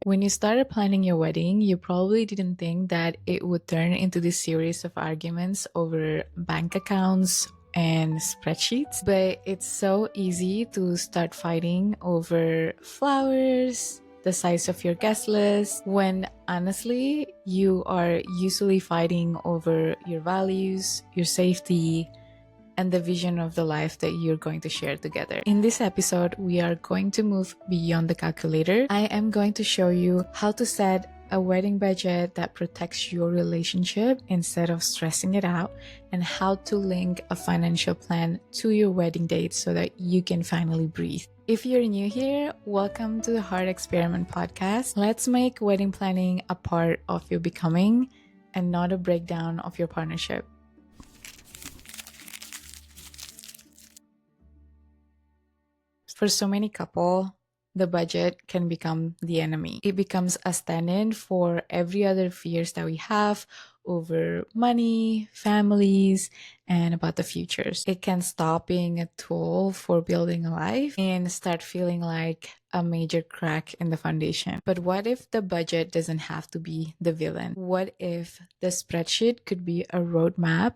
When you started planning your wedding, you probably didn't think that it would turn into this series of arguments over bank accounts and spreadsheets, but it's so easy to start fighting over flowers, the size of your guest list, when honestly, you are usually fighting over your values, your safety, and the vision of the life that you're going to share together. In this episode, we are going to move beyond the calculator. I am going to show you how to set a wedding budget that protects your relationship instead of stressing it out, and how to link a financial plan to your wedding date so that you can finally breathe. If you're new here, welcome to the Heart Experiment podcast. Let's make wedding planning a part of your becoming and not a breakdown of your partnership. For so many couples, the budget can become the enemy. It becomes a stand-in for every other fears that we have over money, families, and about the futures. It can stop being a tool for building a life and start feeling like a major crack in the foundation. But what if the budget doesn't have to be the villain? What if the spreadsheet could be a roadmap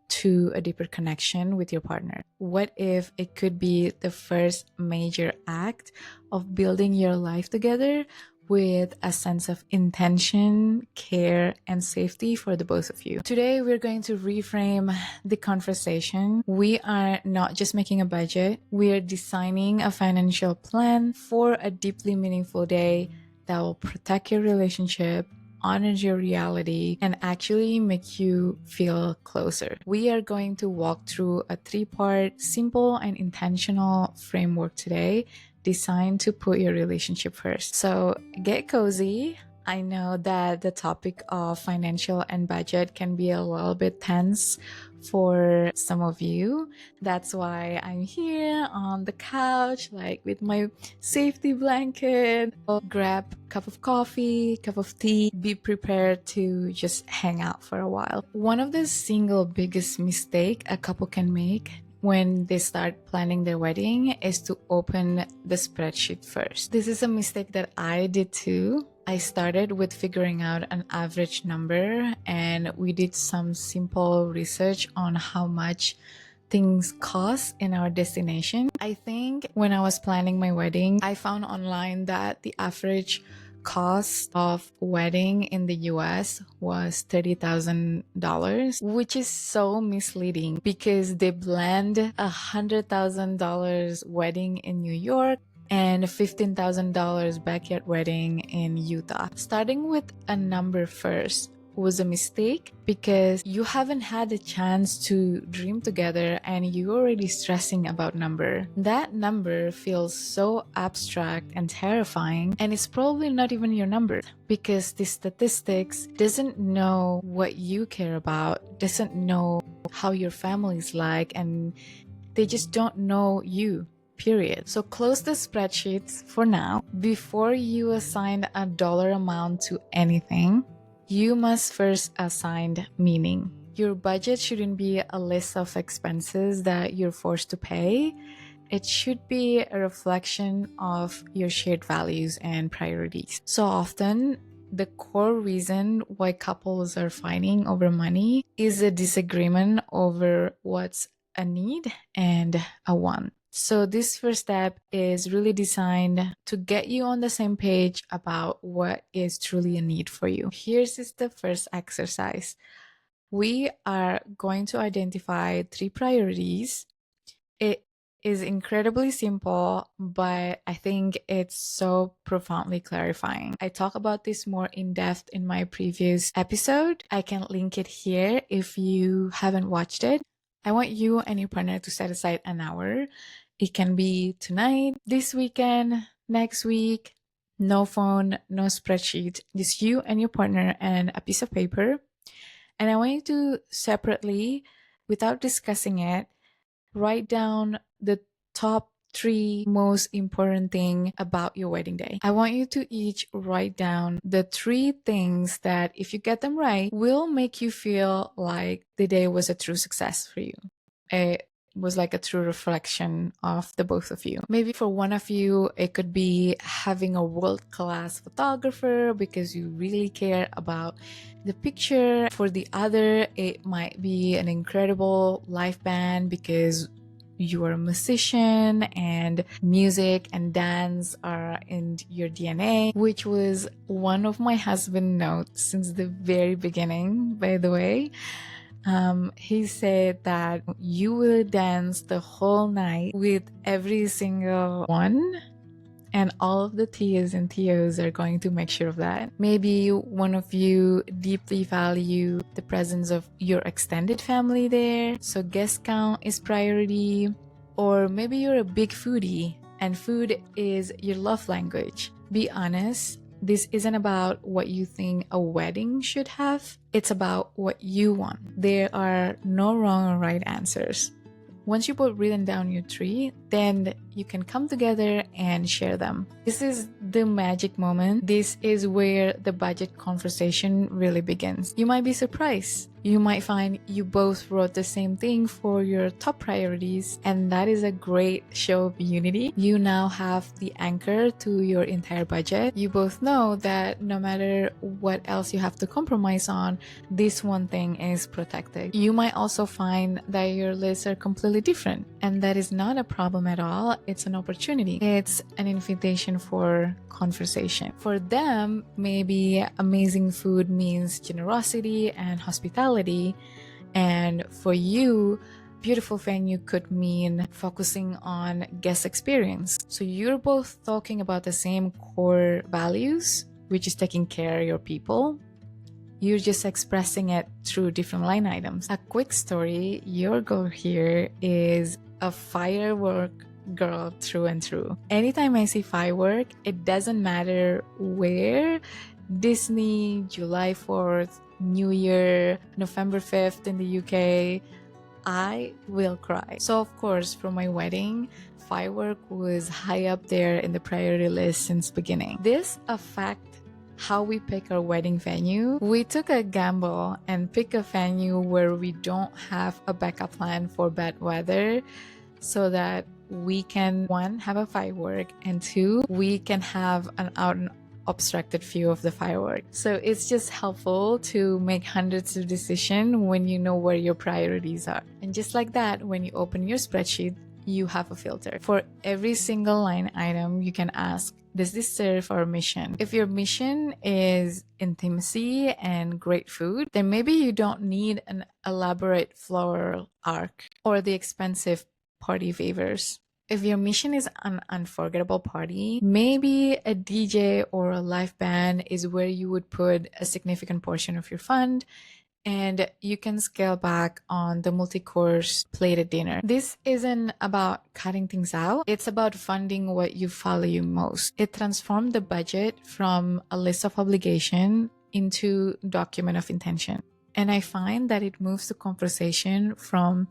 to a deeper connection with your partner? What if it could be the first major act of building your life together with a sense of intention, care, and safety for the both of you? Today, we're going to reframe the conversation. We are not just making a budget, we are designing a financial plan for a deeply meaningful day that will protect your relationship, honors your reality, and actually make you feel closer. We are going to walk through a 3-part, simple and intentional framework today designed to put your relationship first. So get cozy. I know that the topic of financial and budget can be a little bit tense for some of you. That's why I'm here on the couch, like with my safety blanket. I'll grab a cup of coffee, cup of tea, be prepared to just hang out for a while. One of the single biggest mistake a couple can make when they start planning their wedding is to open the spreadsheet first. This is a mistake that I did too. I started with figuring out an average number, and we did some simple research on how much things cost in our destination. I think when I was planning my wedding, I found online that the average cost of wedding in the US was $30,000, which is so misleading because they blend $100,000 wedding in New York and $15,000 backyard wedding in Utah. Starting with a number first was a mistake because you haven't had a chance to dream together and you're already stressing about number. That number feels so abstract and terrifying, and it's probably not even your number because the statistics doesn't know what you care about, doesn't know how your family's like, and they just don't know you. Period. So close the spreadsheets for now. Before you assign a dollar amount to anything, you must first assign meaning. Your budget shouldn't be a list of expenses that you're forced to pay. It should be a reflection of your shared values and priorities. So often, the core reason why couples are fighting over money is a disagreement over what's a need and a want. So this first step is really designed to get you on the same page about what is truly a need for you. Here's the first exercise. We are going to identify 3 priorities. It is incredibly simple, but I think it's so profoundly clarifying. I talk about this more in depth in my previous episode. I can link it here if you haven't watched it. I want you and your partner to set aside an hour. It can be tonight, this weekend, next week. No phone, no spreadsheet, just you and your partner and a piece of paper. And I want you to separately, without discussing it, write down the top 3 most important thing about your wedding day. I want you to each write down the 3 things that, if you get them right, will make you feel like the day was a true success for you. was like a true reflection of the both of you. Maybe for one of you, it could be having a world-class photographer because you really care about the picture. For the other, it might be an incredible live band because you are a musician and music and dance are in your DNA, which was one of my husband's notes since the very beginning, by the way. He said that you will dance the whole night with every single one, and all of the Tias and Tios are going to make sure of that. Maybe one of you deeply value the presence of your extended family there, so guest count is priority. Or maybe you're a big foodie and food is your love language. Be honest, this isn't about what you think a wedding should have. It's about what you want. There are no wrong or right answers. Once you both written down your three, then you can come together and share them. This is the magic moment. This is where the budget conversation really begins. You might be surprised. You might find you both wrote the same thing for your top priorities, and that is a great show of unity. You now have the anchor to your entire budget. You both know that no matter what else you have to compromise on, this one thing is protected. You might also find that your lists are completely different, and that is not a problem at all. It's an opportunity. It's an invitation for conversation. For them, maybe amazing food means generosity and hospitality. And for you, beautiful venue could mean focusing on guest experience. So you're both talking about the same core values, which is taking care of your people. You're just expressing it through different line items. A quick story, your goal here is a firework girl through and through. Anytime I see firework, it doesn't matter where, Disney, July 4th, New Year, November 5th in the UK, I will cry. So of course, for my wedding, firework was high up there in the priority list since beginning. This affects how we pick our wedding venue. We took a gamble and pick a venue where we don't have a backup plan for bad weather, so that we can, one, have a firework, and two, we can have an unobstructed view of the firework. So it's just helpful to make hundreds of decisions when you know where your priorities are. And just like that, when you open your spreadsheet, you have a filter. For every single line item, you can ask, does this serve our mission? If your mission is intimacy and great food, then maybe you don't need an elaborate floral arc or the expensive party favors. If your mission is an unforgettable party, maybe a DJ or a live band is where you would put a significant portion of your fund, and you can scale back on the multi-course plated dinner. This isn't about cutting things out. It's about funding what you value most. It transformed the budget from a list of obligation into document of intention. And I find that it moves the conversation from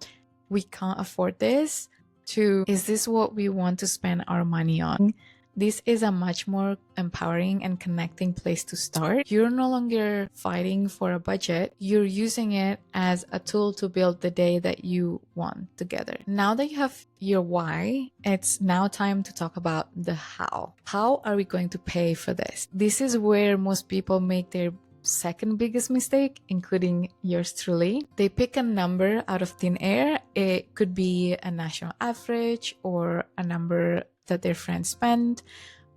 we can't afford this to is this what we want to spend our money on? This is a much more empowering and connecting place to start. You're no longer fighting for a budget. You're using it as a tool to build the day that you want together. Now that you have your why, it's now time to talk about the how. How are we going to pay for this? This is where most people make their second biggest mistake, including yours truly. They pick a number out of thin air. It could be a national average or a number that their friends spend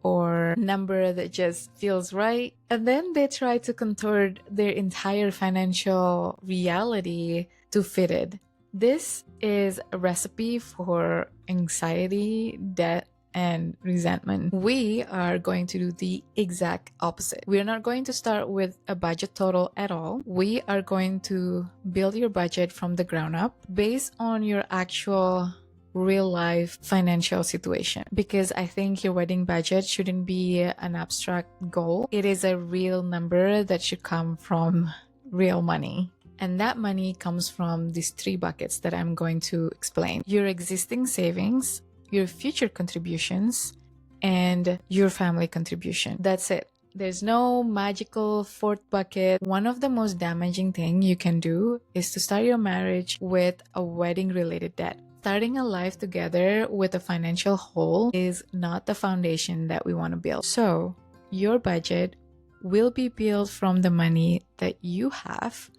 or a number that just feels right. And then they try to contort their entire financial reality to fit it. This is a recipe for anxiety, debt, and resentment. We are going to do the exact opposite. We're not going to start with a budget total at all. We are going to build your budget from the ground up based on your actual real life financial situation. Because I think your wedding budget shouldn't be an abstract goal. It is a real number that should come from real money. And that money comes from these three buckets that I'm going to explain. Your existing savings, your future contributions, and your family contribution. That's it. There's no magical fourth bucket. One of the most damaging things you can do is to start your marriage with a wedding related debt. Starting a life together with a financial hole is not the foundation that we want to build. So your budget will be built from the money that you have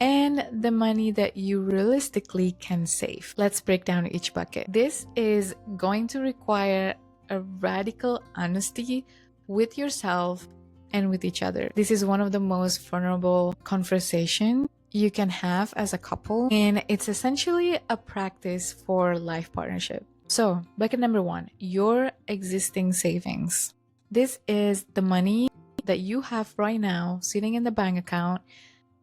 and the money that you realistically can save. Let's break down each bucket. This is going to require a radical honesty with yourself and with each other. This is one of the most vulnerable conversations you can have as a couple, and it's essentially a practice for life partnership. So, bucket number 1, your existing savings. This is the money that you have right now sitting in the bank account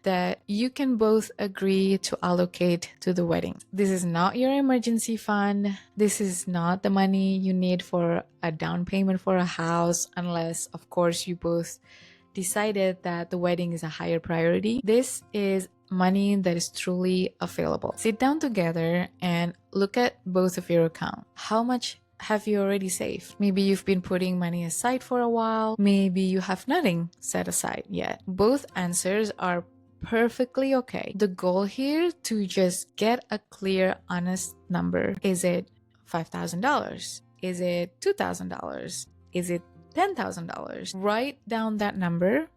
that you can both agree to allocate to the wedding. This is not your emergency fund. This is not the money you need for a down payment for a house, unless, of course, you both decided that the wedding is a higher priority. This is money that is truly available. Sit down together and look at both of your accounts. How much have you already saved? Maybe you've been putting money aside for a while. Maybe you have nothing set aside yet. Both answers are perfectly okay. The goal here to just get a clear, honest number. Is it $5,000? Is it $2,000? Is it $10,000? Write down that number.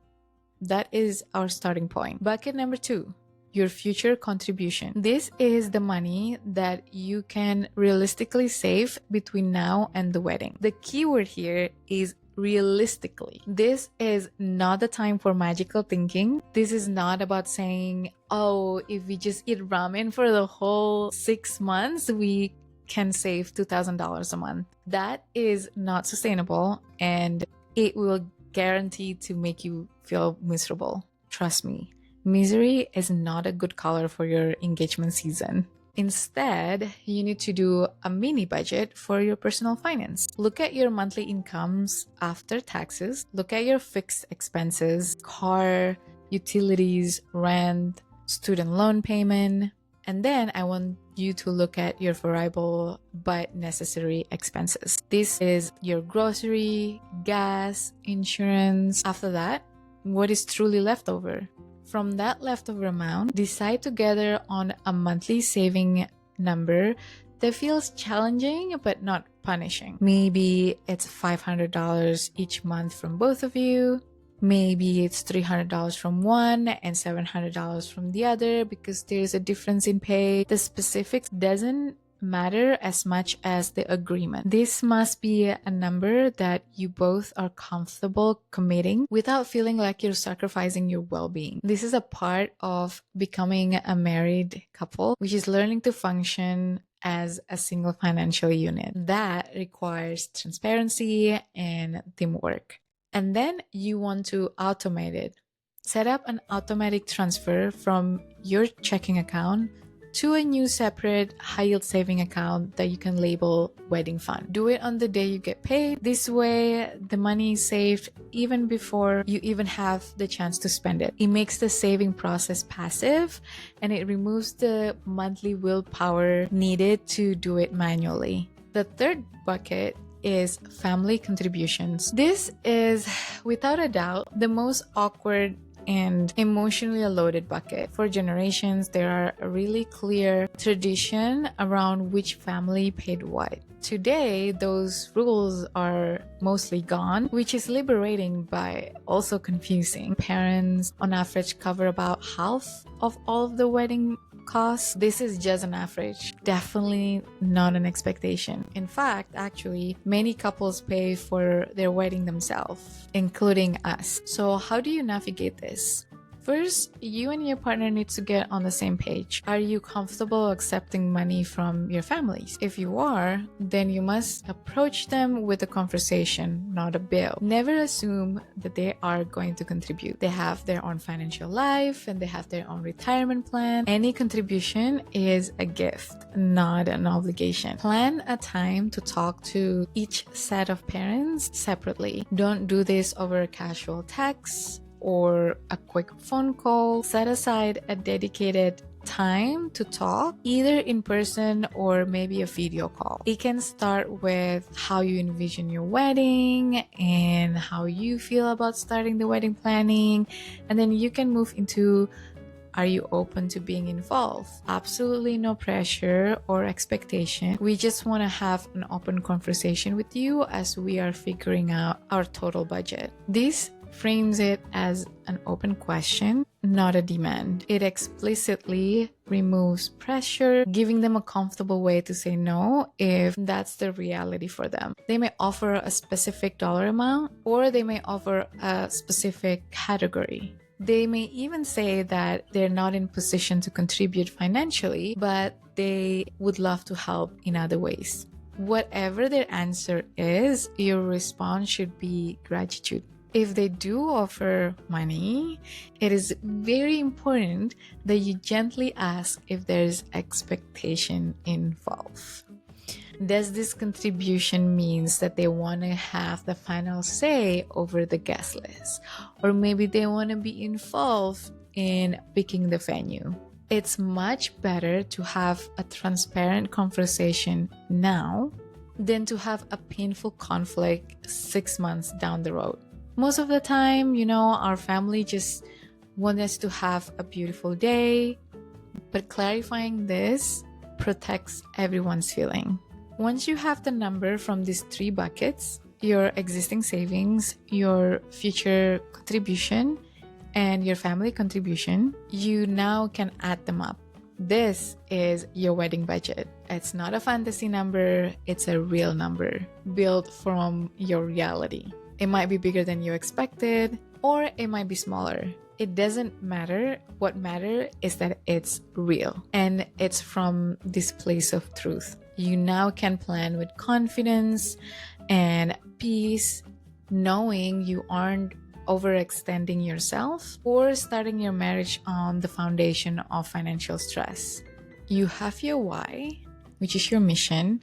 That is our starting point. Bucket number 2, your future contribution. This is the money that you can realistically save between now and the wedding. The key word here is realistically. This is not the time for magical thinking. This is not about saying, oh, if we just eat ramen for the whole 6 months, we can save $2,000 a month. That is not sustainable, and it will guarantee to make you feel miserable. Trust me, misery is not a good color for your engagement season. Instead, you need to do a mini budget for your personal finance. Look at your monthly incomes after taxes. Look at your fixed expenses, car, utilities, rent, student loan payment. And then I want you to look at your variable but necessary expenses. This is your grocery, gas, insurance. After that, what is truly left over? From that leftover amount, decide together on a monthly saving number that feels challenging but not punishing. Maybe it's $500 each month from both of you. Maybe it's $300 from one and $700 from the other because there's a difference in pay. The specifics doesn't matter as much as the agreement. This must be a number that you both are comfortable committing without feeling like you're sacrificing your well-being. This is a part of becoming a married couple, which is learning to function as a single financial unit. That requires transparency and teamwork. And then you want to automate it. Set up an automatic transfer from your checking account to a new separate high-yield saving account that you can label wedding fund. Do it on the day you get paid. This way, the money is saved even before you even have the chance to spend it. It makes the saving process passive, and it removes the monthly willpower needed to do it manually. The third bucket is family contributions. This is, without a doubt, the most awkward and emotionally loaded bucket. For generations, there are a really clear tradition around which family paid what. Today, those rules are mostly gone, which is liberating but also confusing. Parents, on average, cover about half of all of the wedding costs. This is just an average, definitely not an expectation. In fact, actually, many couples pay for their wedding themselves, including us. So how do you navigate this? First, you and your partner need to get on the same page. Are you comfortable accepting money from your families? If you are, then you must approach them with a conversation, not a bill. Never assume that they are going to contribute. They have their own financial life and they have their own retirement plan. Any contribution is a gift, not an obligation. Plan a time to talk to each set of parents separately. Don't do this over a casual text or a quick phone call. Set aside a dedicated time to talk, either in person or maybe a video call. It can start with how you envision your wedding and how you feel about starting the wedding planning, and then you can move into Are you open to being involved? Absolutely no pressure or expectation. We just want to have an open conversation with you as we are figuring out our total budget. This frames it as an open question, not a demand. It explicitly removes pressure, giving them a comfortable way to say no if that's the reality for them. They may offer a specific dollar amount, or they may offer a specific category. They may even say that they're not in position to contribute financially, but they would love to help in other ways. Whatever their answer is, your response should be gratitude. If they do offer money, it is very important that you gently ask if there's expectation involved. Does this contribution means that they want to have the final say over the guest list? Or maybe they want to be involved in picking the venue. It's much better to have a transparent conversation now than to have a painful conflict 6 months down the road. Most of the time, our family just wants us to have a beautiful day, but clarifying this protects everyone's feeling. Once you have the number from these 3 buckets, your existing savings, your future contribution, and your family contribution, you now can add them up. This is your wedding budget. It's not a fantasy number, it's a real number built from your reality. It might be bigger than you expected, or it might be smaller. It doesn't matter. What matters is that it's real and it's from this place of truth. You now can plan with confidence and peace, knowing you aren't overextending yourself or starting your marriage on the foundation of financial stress. You have your why, which is your mission.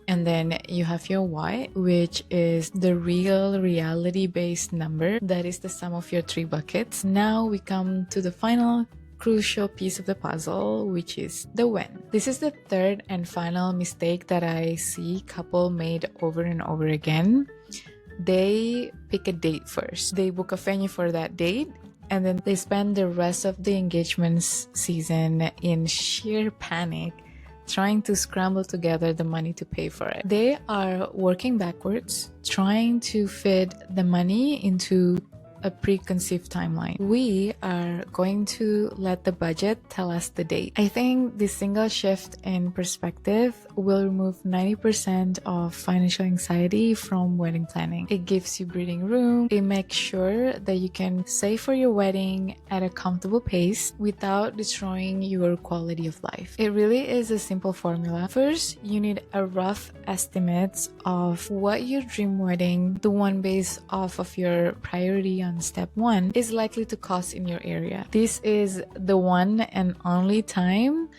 And then you have your Y, which is the real reality-based number. That is the sum of your 3 buckets. Now we come to the final crucial piece of the puzzle, which is the when. This is the third and final mistake that I see couple made over and over again. They pick a date first. They book a venue for that date, and then they spend the rest of the engagement season in sheer panic, trying to scramble together the money to pay for it. They are working backwards, trying to fit the money into a preconceived timeline. We are going to let the budget tell us the date. I think this single shift in perspective will remove 90% of financial anxiety from wedding planning. It gives you breathing room. It makes sure that you can save for your wedding at a comfortable pace without destroying your quality of life. It really is a simple formula. First, you need a rough estimate of what your dream wedding, the one based off of your priority on step 1, is likely to cost in your area. This is the one and only time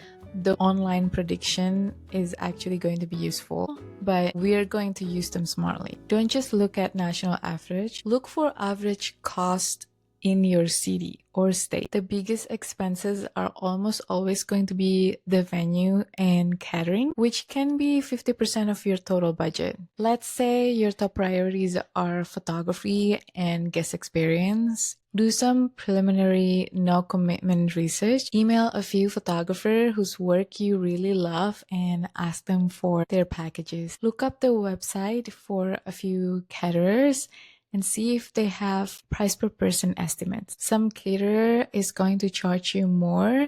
the online prediction is actually going to be useful, but we are going to use them smartly. Don't just look at national average. Look for average cost in your city or state. The biggest expenses are almost always going to be the venue and catering, which can be 50% of your total budget. Let's say your top priorities are photography and guest experience. Do some preliminary, no commitment research. Email a few photographers whose work you really love and ask them for their packages. Look up the website for a few caterers and see if they have price per person estimates. Some caterer is going to charge you more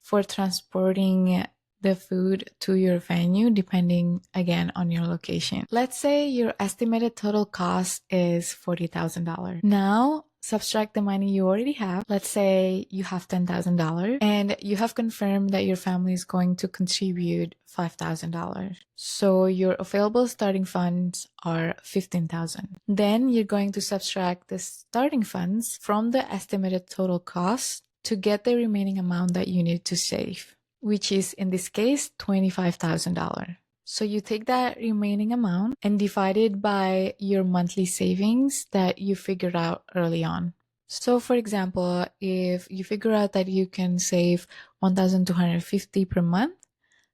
for transporting the food to your venue, depending again on your location. Let's say your estimated total cost is $40,000. Now, subtract the money you already have. Let's say you have $10,000 and you have confirmed that your family is going to contribute $5,000. So your available starting funds are $15,000. Then you're going to subtract the starting funds from the estimated total cost to get the remaining amount that you need to save, which is in this case $25,000. So you take that remaining amount and divide it by your monthly savings that you figured out early on. So for example, if you figure out that you can save $1,250 per month,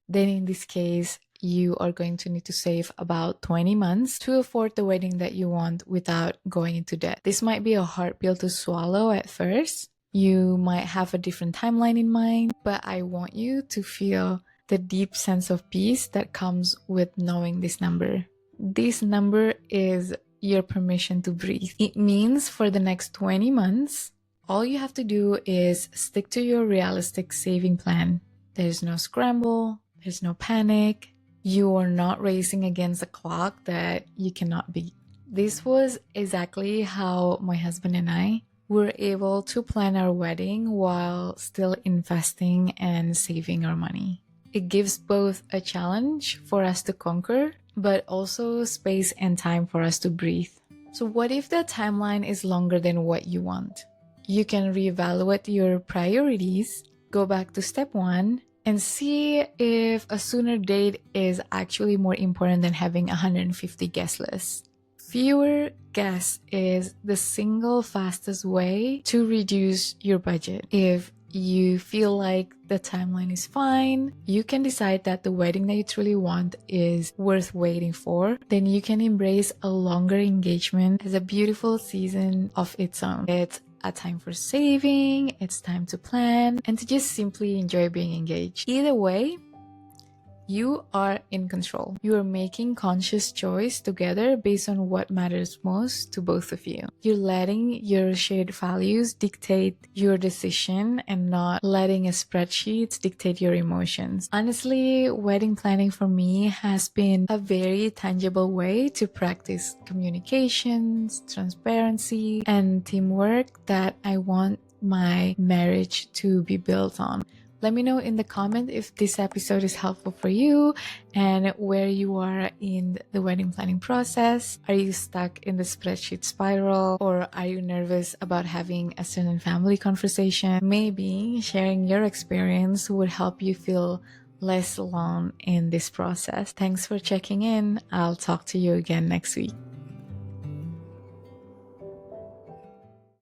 then in this case, you are going to need to save about 20 months to afford the wedding that you want without going into debt. This might be a hard pill to swallow at first, You might have a different timeline in mind, but I want you to feel the deep sense of peace that comes with knowing this number. This number is your permission to breathe. It means for the next 20 months, all you have to do is stick to your realistic saving plan. There's no scramble, there's no panic. You are not racing against a clock that you cannot beat. This was exactly how my husband and I were able to plan our wedding while still investing and saving our money. It gives both a challenge for us to conquer, but also space and time for us to breathe. So what if the timeline is longer than what you want? You can reevaluate your priorities, go back to step 1, and see if a sooner date is actually more important than having 150 guest lists. Fewer guests is the single fastest way to reduce your budget. If you feel like the timeline is fine, you can decide that the wedding that you truly want is worth waiting for, then you can embrace a longer engagement as a beautiful season of its own. It's a time for saving, it's time to plan, and to just simply enjoy being engaged. Either way, you are in control. You are making conscious choice together based on what matters most to both of you. You're letting your shared values dictate your decision and not letting a spreadsheet dictate your emotions. Honestly, wedding planning for me has been a very tangible way to practice communications, transparency, and teamwork that I want my marriage to be built on. Let me know in the comment if this episode is helpful for you and where you are in the wedding planning process. Are you stuck in the spreadsheet spiral, or are you nervous about having a certain family conversation? Maybe sharing your experience would help you feel less alone in this process. Thanks for checking in. I'll talk to you again next week.